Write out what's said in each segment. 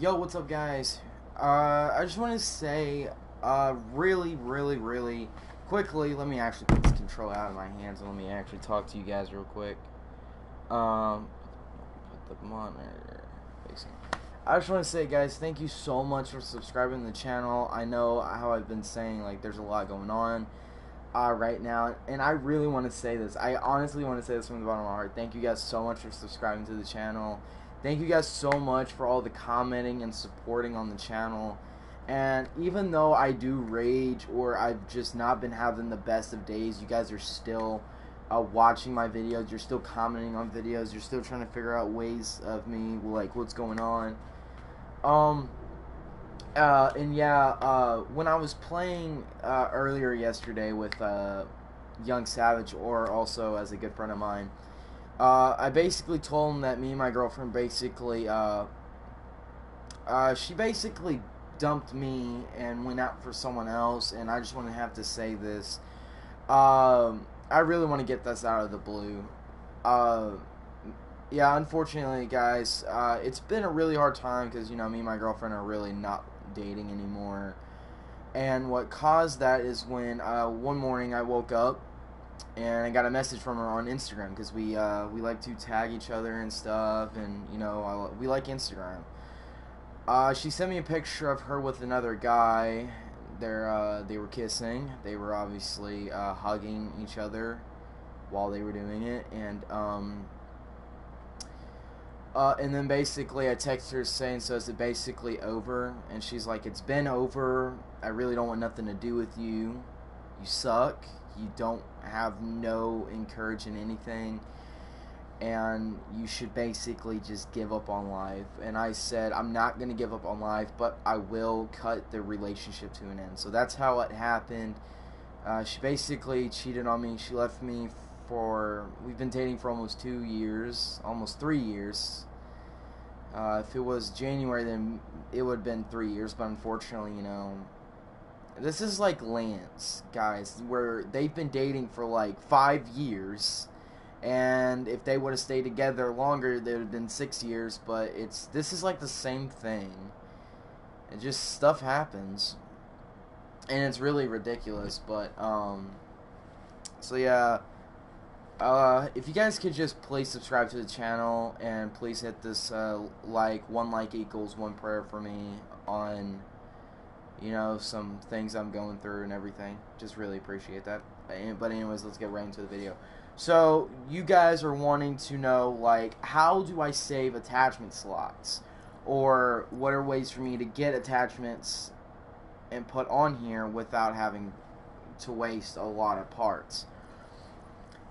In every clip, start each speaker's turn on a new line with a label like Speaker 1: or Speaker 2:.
Speaker 1: Yo, what's up, guys? I just want to say, really quickly, let me actually put this controller out of my hands and let me actually talk to you guys real quick. Um, put the monitor facing. I just want to say, guys, thank you so much for subscribing to the channel. I know how I've been saying, like, there's a lot going on right now, and I really want to say this. I honestly want to say this from the bottom of my heart. Thank you guys so much for subscribing to the channel. Thank you guys so much for all the commenting and supporting on the channel. And even though I do rage or I've just not been having the best of days, you guys are still watching my videos. You're still commenting on videos. You're still trying to figure out ways of me, like, what's going on. Um, and yeah, when I was playing earlier yesterday with Young Savage, or also as a good friend of mine, I basically told him that me and my girlfriend she basically dumped me and went out for someone else, and I just want to have to say this. I really want to get this out of the blue. Uh, yeah, unfortunately, guys, it's been a really hard time because, me and my girlfriend are really not dating anymore. And what caused that is when one morning I woke up and I got a message from her on Instagram because we like to tag each other and stuff, and we like Instagram. She sent me a picture of her with another guy. They were kissing. They were obviously hugging each other while they were doing it, and then basically I text her saying, so is it basically over? And she's like, it's been over. I really don't want nothing to do with you. You suck. You don't have no encouraging anything. And you should basically just give up on life. And I said, I'm not going to give up on life, but I will cut the relationship to an end. So that's how it happened. She basically cheated on me. She left me we've been dating for almost 2 years, almost 3 years. If it was January, then it would have been 3 years, but unfortunately, this is like Lance, guys, where they've been dating for like 5 years, and if they would have stayed together longer, it would have been 6 years, but this is like the same thing. It just, stuff happens, and it's really ridiculous, but, so yeah. If you guys could just please subscribe to the channel and please hit this one like equals one prayer for me on some things I'm going through and everything. Just really appreciate that. But anyways, let's get right into the video. So you guys are wanting to know, like, how do I save attachment slots, or what are ways for me to get attachments and put on here without having to waste a lot of parts.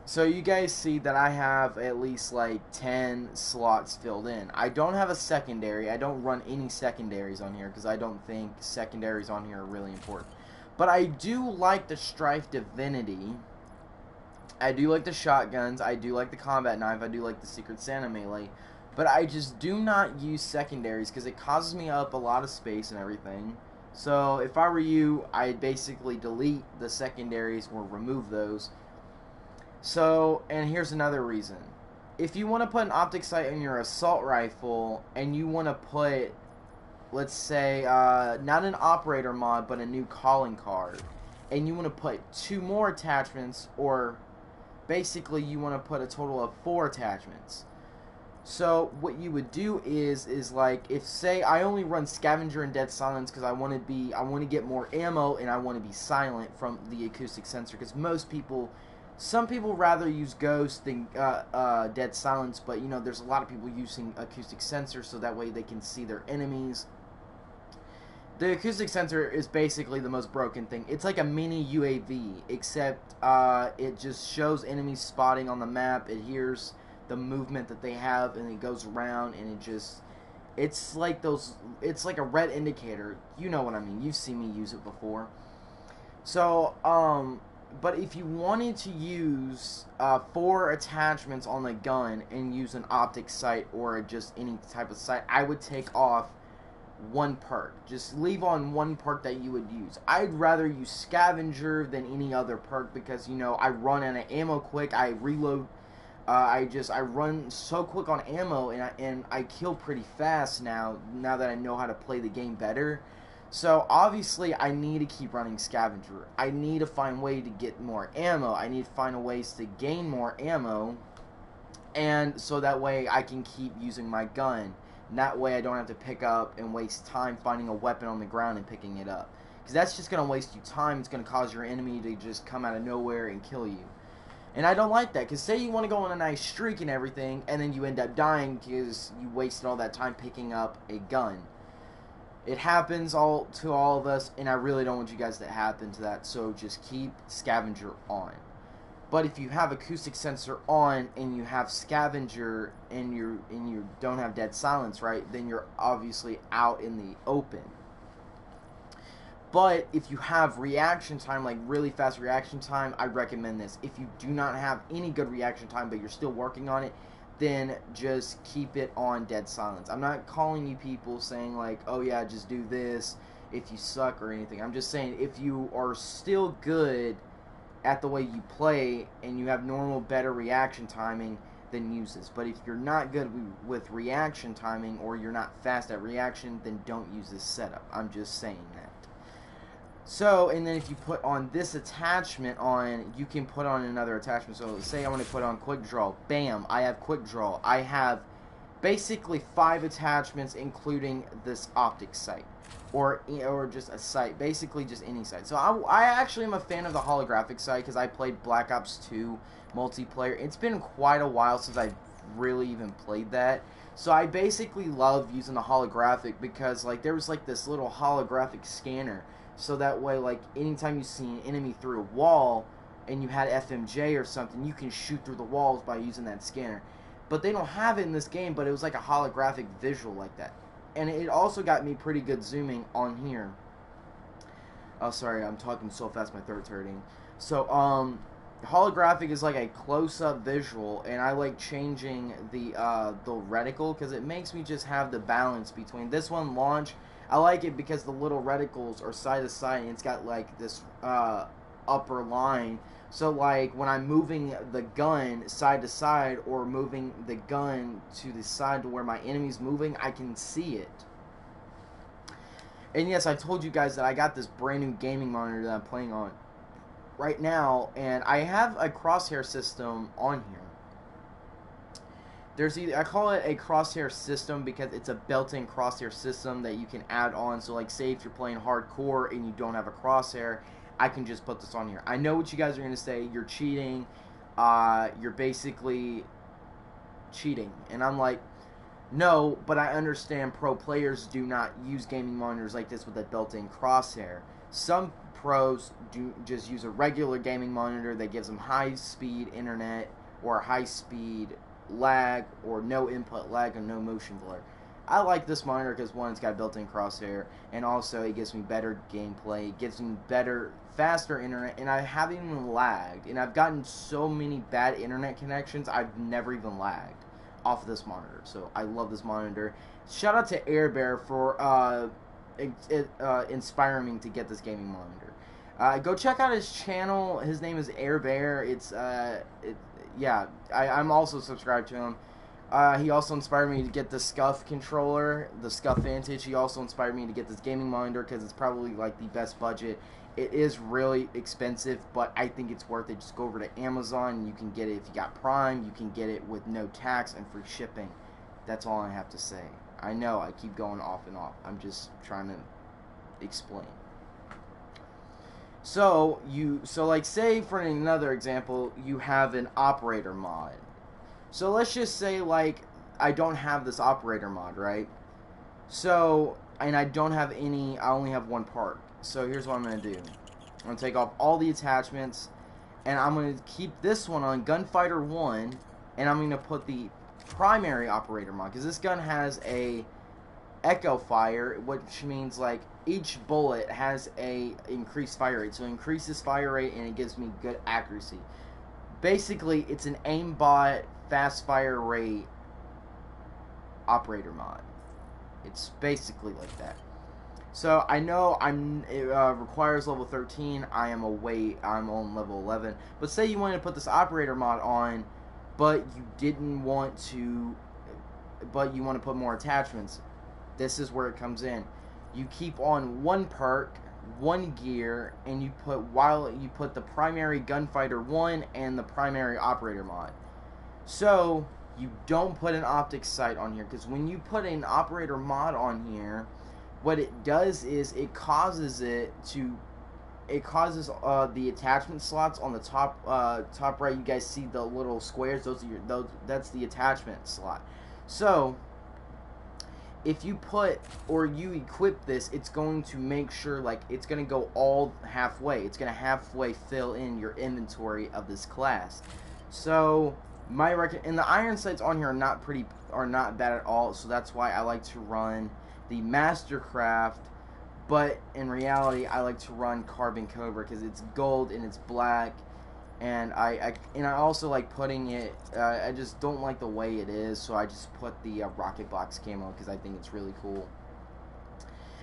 Speaker 1: So you guys see that I have at least like 10 slots filled in. I don't have a secondary. I don't run any secondaries on here because I don't think secondaries on here are really important. But I do like the Strife Divinity. I do like the shotguns. I do like the combat knife. I do like the Secret Santa melee. But I just do not use secondaries because it causes me up a lot of space and everything. So if I were you, I'd basically delete the secondaries or remove those. So, and here's another reason. If you want to put an optic sight in your assault rifle and you want to put, let's say, not an operator mod, but a new calling card, and you want to put 2 more attachments, or basically you want to put a total of 4 attachments. So what you would do is like, if say I only run scavenger and dead silence because I want to get more ammo and I want to be silent from the acoustic sensor, because some people rather use ghost than dead silence, but there's a lot of people using acoustic sensor so that way they can see their enemies. The acoustic sensor is basically the most broken thing. It's like a mini UAV, except it just shows enemies spotting on the map. It hears the movement that they have, and it goes around, and it's like a red indicator. You know what I mean. You've seen me use it before. So, but if you wanted to use 4 attachments on the gun and use an optic sight or just any type of sight, I would take off 1 perk. Just leave on 1 perk that you would use. I'd rather use scavenger than any other perk because, I run out of ammo quick. I reload I run so quick on ammo, and I kill pretty fast now that I know how to play the game better. So obviously I need to keep running scavenger. I need to find a way to get more ammo. I need to find ways to gain more ammo, and so that way I can keep using my gun. And that way I don't have to pick up and waste time finding a weapon on the ground and picking it up. Because that's just going to waste you time. It's going to cause your enemy to just come out of nowhere and kill you. And I don't like that, because say you want to go on a nice streak and everything, and then you end up dying because you wasted all that time picking up a gun. It happens to all of us, and I really don't want you guys to happen to that, so just keep scavenger on. But if you have acoustic sensor on, and you have scavenger, and you don't have dead silence, right, then you're obviously out in the open. But if you have reaction time, like really fast reaction time, I recommend this. If you do not have any good reaction time, but you're still working on it, then just keep it on dead silence. I'm not calling you people saying like, oh yeah, just do this if you suck or anything. I'm just saying if you are still good at the way you play and you have normal, better reaction timing, then use this. But if you're not good with reaction timing, or you're not fast at reaction, then don't use this setup. I'm just saying that. So, and then if you put on this attachment on, you can put on another attachment. So, say I want to put on quick draw. Bam, I have quick draw. I have basically 5 attachments, including this optic sight, or just a sight, basically just any sight. So, I actually am a fan of the holographic sight because I played Black Ops 2 multiplayer. It's been quite a while since I've really even played that. So, I basically love using the holographic because, like, there was, like, this little holographic scanner. So that way, like, anytime you see an enemy through a wall and you had FMJ or something, you can shoot through the walls by using that scanner. But they don't have it in this game, but it was like a holographic visual like that. And it also got me pretty good zooming on here. Oh, sorry, I'm talking so fast my throat's hurting. So, holographic is like a close-up visual, and I like changing the reticle because it makes me just have the balance between this one, launch. I like it because the little reticles are side to side, and it's got like this upper line. So like when I'm moving the gun side to side, or moving the gun to the side to where my enemy's moving, I can see it. And yes, I told you guys that I got this brand new gaming monitor that I'm playing on right now, and I have a crosshair system on here. I call it a crosshair system because it's a built-in crosshair system that you can add on. So like, say if you're playing hardcore and you don't have a crosshair, I can just put this on here. I know what you guys are going to say. You're cheating. You're basically cheating. And I'm like, no, but I understand pro players do not use gaming monitors like this with a built-in crosshair. Some pros do just use a regular gaming monitor that gives them high-speed internet, or high-speed lag, or no input lag, and no motion blur. I like this monitor because, one, it's got built-in crosshair, and also it gives me better gameplay, it gives me better, faster internet, and I haven't even lagged. And I've gotten so many bad internet connections, I've never even lagged off of this monitor. So I love this monitor. Shout out to Air Bear for inspiring me to get this gaming monitor. Go check out his channel. His name is Air Bear. Yeah, I'm also subscribed to him. He also inspired me to get the Scuff controller, the Scuff Vantage. He also inspired me to get this gaming monitor because it's probably like the best budget. It is really expensive, but I think it's worth it. Just go over to Amazon. You can get it if you got Prime. You can get it with no tax and free shipping. That's all I have to say. I know I keep going off and off. I'm just trying to explain. So like, say for another example, you have an operator mod. So let's just say like I don't have this operator mod, right? So, and I don't have any, I only have one part. So here's what I'm going to do. I'm going to take off all the attachments, and I'm going to keep this one on Gunfighter 1, and I'm going to put the primary operator mod, because this gun has a echo fire, which means like each bullet has a increased fire rate. So it increases fire rate, and it gives me good accuracy. Basically, it's an aimbot fast fire rate operator mod. It's basically like that. So I know it requires level 13. I'm on level 11. But say you wanted to put this operator mod on, but you didn't want to, but you want to put more attachments. This is where it comes in. You keep on one perk, one gear, and you put the primary gunfighter 1 and the primary operator mod. So you don't put an optic sight on here, because when you put an operator mod on here, what it does is it causes the attachment slots on the top right. You guys see the little squares? That's the attachment slot. So if you put or you equip this, it's going to make sure, like, it's going to go all halfway. It's going to halfway fill in your inventory of this class. So and the iron sights on here are not bad at all. So that's why I like to run the Mastercraft. But in reality, I like to run Carbon Cobra because it's gold and it's black. And I also like putting it, I just don't like the way it is, so I just put the Rocket Box camo because I think it's really cool.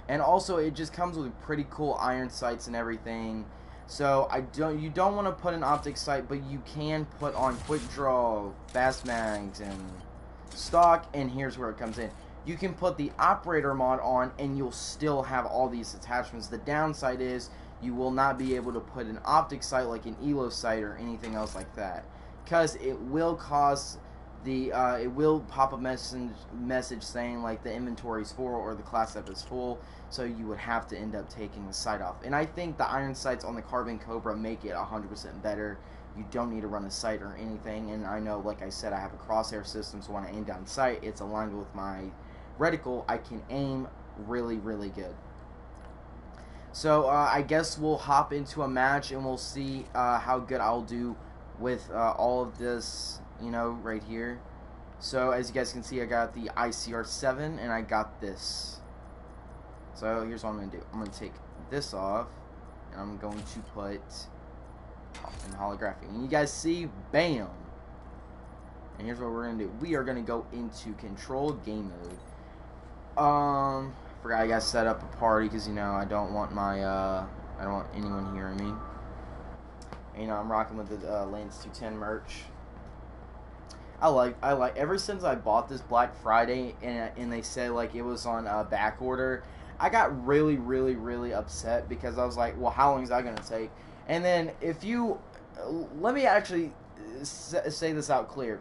Speaker 1: And also, it just comes with pretty cool iron sights and everything. So you don't want to put an optic sight, but you can put on quick draw, fast mags, and stock. And here's where it comes in. You can put the operator mod on, and you'll still have all these attachments. The downside is you will not be able to put an optic sight like an ELO sight or anything else like that, because it will cause it will pop a message saying like the inventory is full or the class up is full, so you would have to end up taking the sight off. And I think the iron sights on the Carbon Cobra make it 100% better. You don't need to run a sight or anything, and I know, like I said, I have a crosshair system, so when I aim down sight, it's aligned with my reticle. I can aim really, really good. So I guess we'll hop into a match and we'll see how good I'll do with all of this, you know, right here. So as you guys can see, I got the ICR-7 and I got this. So here's what I'm going to do. I'm going to take this off and I'm going to put in holographic. And you guys see, bam! And here's what we're going to do. We are going to go into control game mode. Forgot I got to set up a party because, you know, I don't want I don't want anyone hearing me. And, you know, I'm rocking with the Lanes 210 merch. I like ever since I bought this Black Friday and they said like it was on back order, I got really, really, really upset because I was like, well, how long is that gonna take? And then let me actually say this out clear.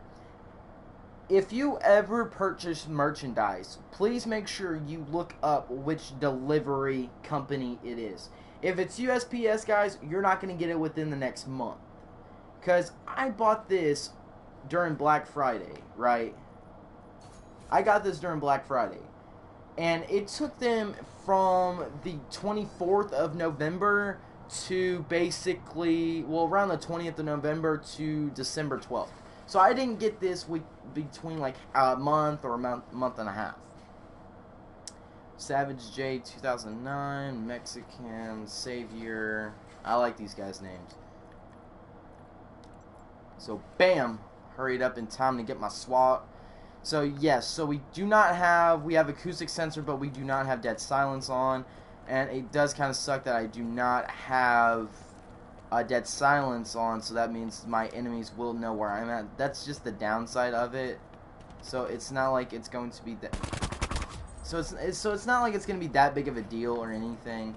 Speaker 1: If you ever purchase merchandise, please make sure you look up which delivery company it is. If it's USPS, guys, you're not going to get it within the next month. Because I bought this during Black Friday, right? I got this during Black Friday. And it took them from the 24th of November to basically, well, around the 20th of November to December 12th. So I didn't get this between like a month or a month and a half. Savage J 2009, Mexican, Savior. I like these guys' names. So bam, hurried up in time to get my SWAT. So yes, so we have acoustic sensor, but we do not have dead silence on. And it does kind of suck that I do not have dead silence on, so that means my enemies will know where I'm at. That's just the downside of it. So it's not like it's going to be that. So it's not like it's going to be that big of a deal or anything.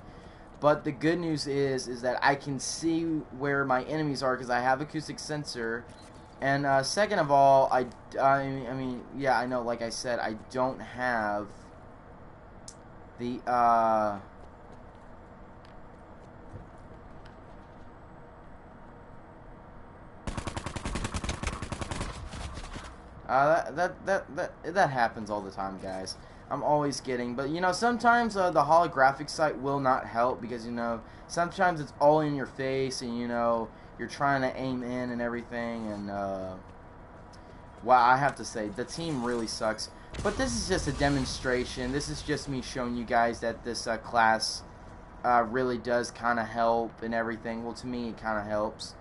Speaker 1: But the good news is that I can see where my enemies are because I have acoustic sensor. And second of all, I mean, yeah, I know. Like I said, I don't have the that happens all the time, guys. I'm always kidding, but you know, sometimes the holographic sight will not help because, you know, sometimes it's all in your face and, you know, you're trying to aim in and everything, and wow, I have to say the team really sucks. But this is just a demonstration. This is just me showing you guys that this class really does kind of help and everything. Well, to me, it kind of helps.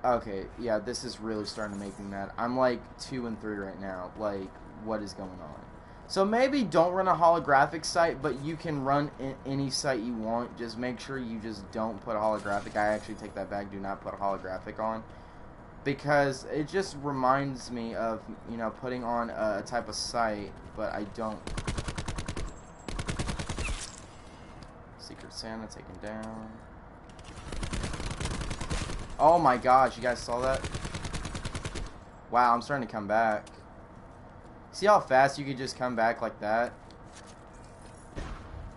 Speaker 1: Okay, yeah, this is really starting to make me mad. I'm like 2 and 3 right now. Like, what is going on? So maybe don't run a holographic site, but you can run any site you want. Just make sure you just don't put a holographic. I actually take that back. Do not put a holographic on. Because it just reminds me of, you know, putting on a type of site, but I don't. Secret Santa taken down. Oh my gosh, you guys saw that? Wow, I'm starting to come back. See how fast you could just come back like that?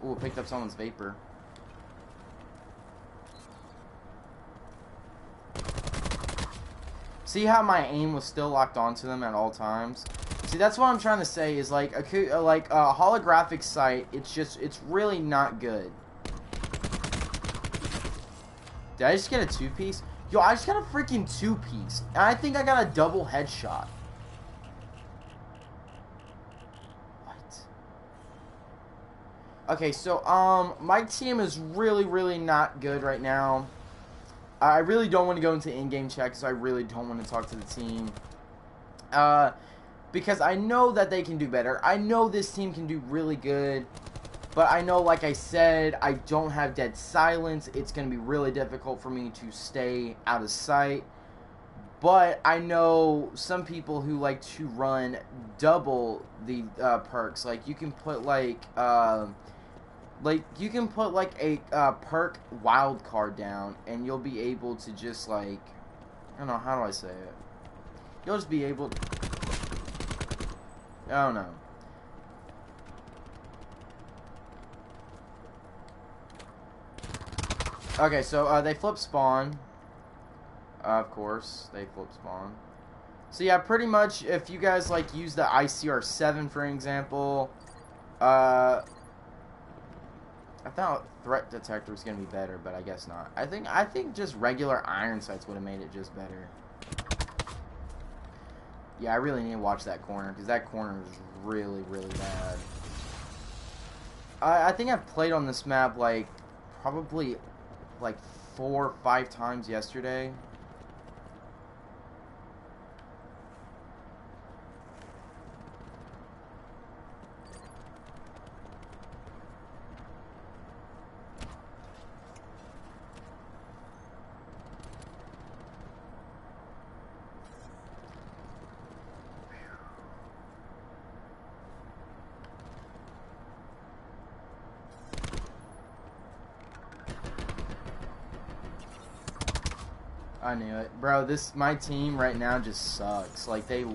Speaker 1: Ooh, picked up someone's vapor. See how my aim was still locked onto them at all times? See, that's what I'm trying to say is like a holographic sight, it's really not good. Did I just get a 2-piece? Yo, I just got a freaking 2-piece. And I think I got a double headshot. What? Okay, so, my team is really not good right now. I really don't want to go into in-game chat because I really don't want to talk to the team. Because I know that they can do better. I know this team can do really good. But I know, like I said, I don't have dead silence. It's going to be really difficult for me to stay out of sight. But I know some people who like to run double the perks. Like, you can put, you can put, like, a perk wild card down, and you'll be able to just, like, I don't know, how do I say it? You'll just be able to, I don't know. Okay, so, they flip spawn. Of course, they flip spawn. So, yeah, pretty much, if you guys, like, use the ICR-7, for example, I thought threat detector was gonna be better, but I guess not. I think just regular iron sights would have made it just better. Yeah, I really need to watch that corner, because that corner is really bad. I think I've played on this map, like, probably, like, 4 or 5 times yesterday. I knew it. Bro, my team right now just sucks. Like, they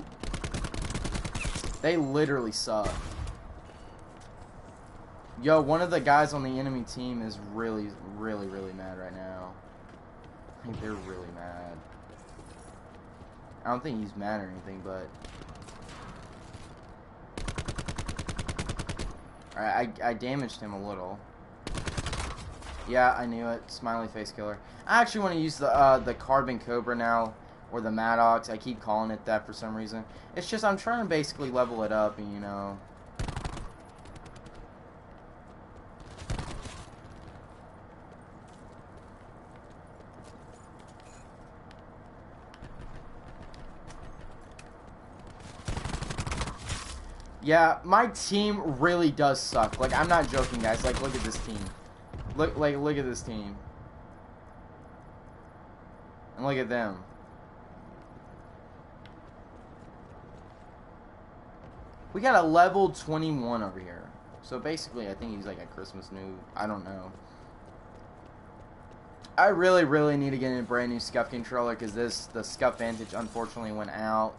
Speaker 1: literally suck. Yo, one of the guys on the enemy team is really mad right now. I think they're really mad. I don't think he's mad or anything, but... Alright, I damaged him a little. Yeah, I knew it. Smiley face killer. I actually want to use the Carbon Cobra now, or the Maddox. I keep calling it that for some reason. It's just I'm trying to basically level it up, and you know. Yeah, my team really does suck. Like, I'm not joking, guys. Like, look at this team. Look at this team. And look at them. We got a level 21 over here. So basically, I think he's like a Christmas noob. I don't know. I really need to get a brand new Scuff controller because the Scuff Vantage unfortunately went out.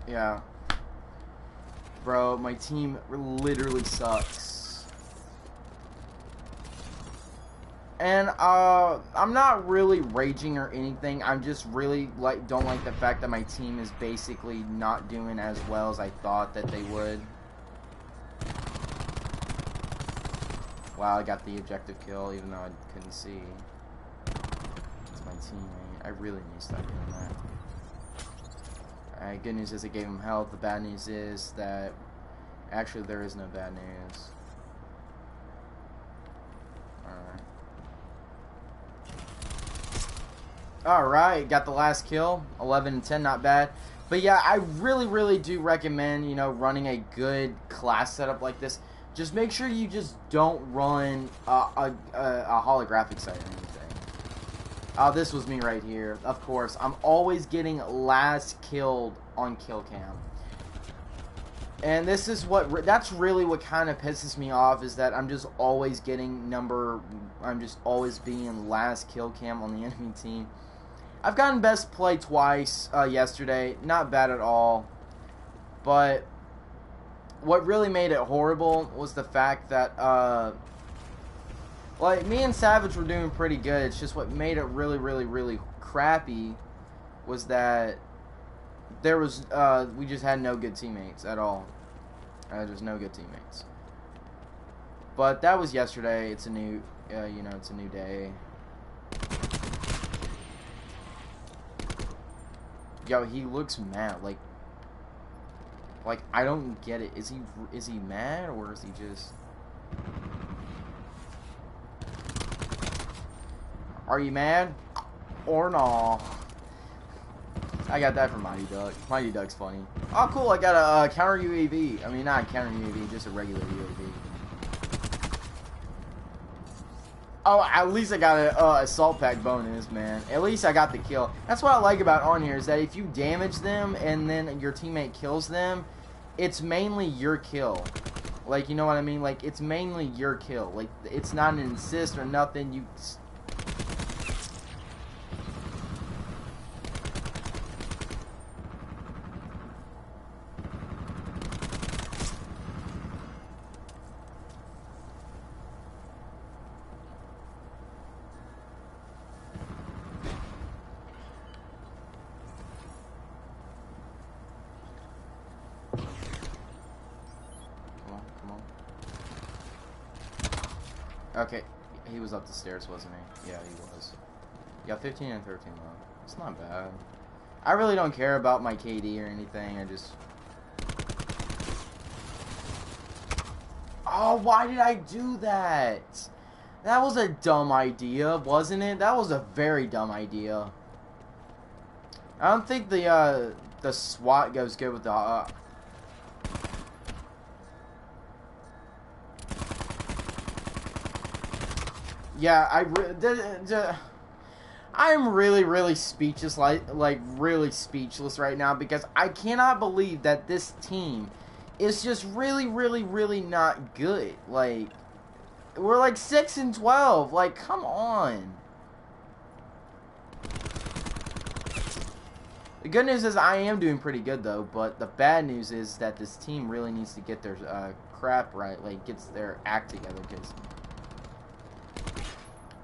Speaker 1: Yeah. Bro, my team literally sucks. And, I'm not really raging or anything. I'm just really, don't like the fact that my team is basically not doing as well as I thought that they would. Wow, I got the objective kill, even though I couldn't see. It's my teammate. I really need to stop doing that. Alright, good news is it gave him health. The bad news is that actually there is no bad news. Alright, got the last kill. 11 and 10, not bad. But yeah, I really do recommend, you know, running a good class setup like this. Just make sure you just don't run a holographic sight or anything. Oh, this was me right here. Of course, I'm always getting last killed on kill cam. And this is that's really what kind of pisses me off, is that I'm just always getting I'm just always being last kill cam on the enemy team. I've gotten best play twice yesterday. Not bad at all. But what really made it horrible was the fact that, like, me and Savage were doing pretty good. It's just what made it really crappy was that there was, we just had no good teammates at all. There's no good teammates. But that was yesterday. It's a new, you know, it's a new day. Yo, he looks mad. Like I don't get it. Is he mad, or is he just? Are you mad or no? I got that from Mighty Duck. Mighty Duck's funny. Oh, cool! I got a counter UAV. I mean, not a counter UAV, just a regular UAV. Oh, at least I got a assault pack bonus, man. At least I got the kill. That's what I like about on here, is that if you damage them and then your teammate kills them, it's mainly your kill. Like, you know what I mean? Like, it's mainly your kill. Like, it's not an assist or nothing. You... Okay, he was up the stairs, wasn't he? Yeah, he was. Yeah, 15 and 13 though. It's not bad. I really don't care about my KD or anything. I just... Oh, why did I do that? That was a dumb idea, wasn't it? That was a very dumb idea. I don't think the SWAT goes good with the... Yeah, I'm really speechless, like really speechless right now, because I cannot believe that this team is just really not good. Like, we're like 6 and 12. Like, come on. The good news is I am doing pretty good though, but the bad news is that this team really needs to get their crap right, like gets their act together,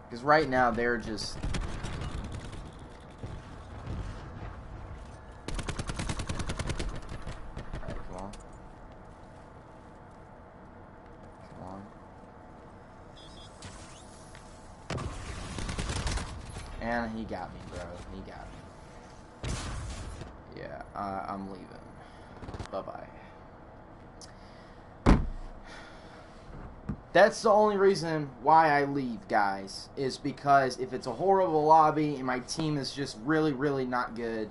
Speaker 1: because right now they're just... Alright, come on. Come on. And he got me, bro. He got me. Yeah, I'm leaving. Bye-bye. That's the only reason why I leave, guys, is because if it's a horrible lobby and my team is just really not good,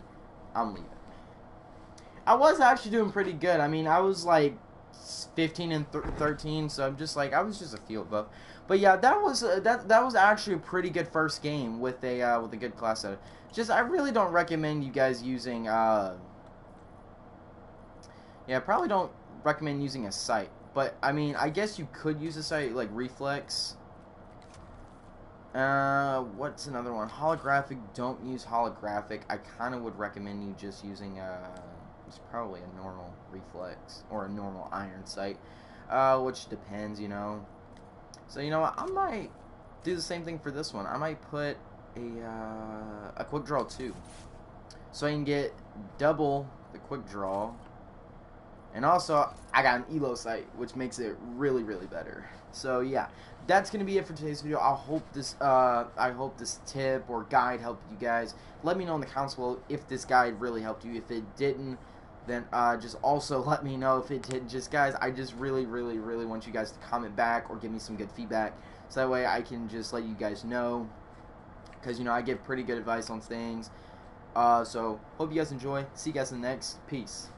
Speaker 1: I'm leaving. I was actually doing pretty good. I mean, I was like 15 and 13, so I'm just like, I was just a field buff. But yeah, that was actually a pretty good first game with a good class setup. Just, I really don't recommend you guys using yeah, probably don't recommend using a sight. But, I mean, I guess you could use a sight like Reflex. What's another one? Holographic. Don't use holographic. I kind of would recommend you just using, it's probably a normal Reflex or a normal iron sight. Which depends, you know. So, you know what? I might do the same thing for this one. I might put a quick draw 2. So I can get double the quick draw. And also, I got an ELO sight, which makes it really, really better. So yeah, that's gonna be it for today's video. I hope this tip or guide helped you guys. Let me know in the comments below if this guide really helped you. If it didn't, then just also let me know if it did. Just guys, I just really, really, really want you guys to comment back or give me some good feedback, so that way I can just let you guys know, because I give pretty good advice on things. So hope you guys enjoy. See you guys in the next. Peace.